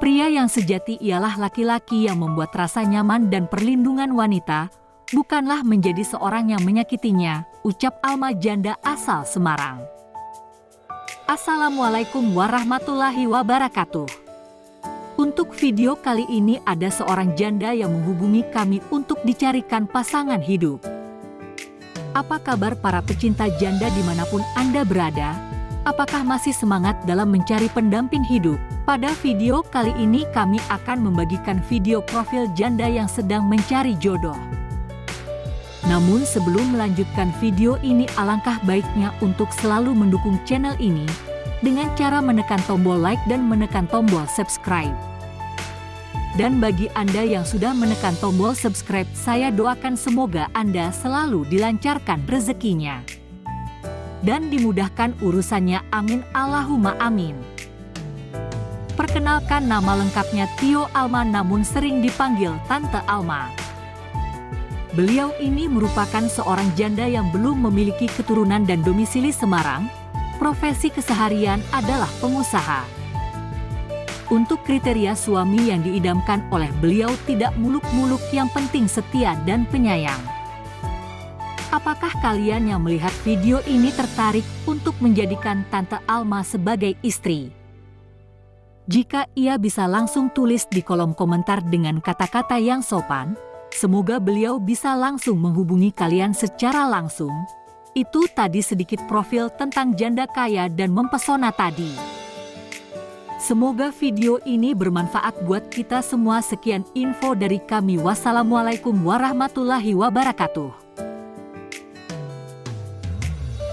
Pria yang sejati ialah laki-laki yang membuat rasa nyaman dan perlindungan wanita, bukanlah menjadi seorang yang menyakitinya, ucap Alma janda asal Semarang. Assalamualaikum warahmatullahi wabarakatuh. Untuk video kali ini ada seorang janda yang menghubungi kami untuk dicarikan pasangan hidup. Apa kabar para pecinta janda dimanapun Anda berada? Apakah masih semangat dalam mencari pendamping hidup? Pada video kali ini kami akan membagikan video profil janda yang sedang mencari jodoh. Namun sebelum melanjutkan video ini, alangkah baiknya untuk selalu mendukung channel ini dengan cara menekan tombol like dan menekan tombol subscribe. Dan bagi Anda yang sudah menekan tombol subscribe, saya doakan semoga Anda selalu dilancarkan rezekinya dan dimudahkan urusannya, amin Allahumma amin. Perkenalkan, nama lengkapnya Tio Alma namun sering dipanggil Tante Alma. Beliau ini merupakan seorang janda yang belum memiliki keturunan dan domisili Semarang. Profesi keseharian adalah pengusaha. Untuk kriteria suami yang diidamkan oleh beliau, tidak muluk-muluk, yang penting setia dan penyayang. Apakah kalian yang melihat video ini tertarik untuk menjadikan Tante Alma sebagai istri? Jika iya, bisa langsung tulis di kolom komentar dengan kata-kata yang sopan. Semoga beliau bisa langsung menghubungi kalian secara langsung. Itu tadi sedikit profil tentang janda kaya dan mempesona tadi. Semoga video ini bermanfaat buat kita semua. Sekian info dari kami. Wassalamualaikum warahmatullahi wabarakatuh.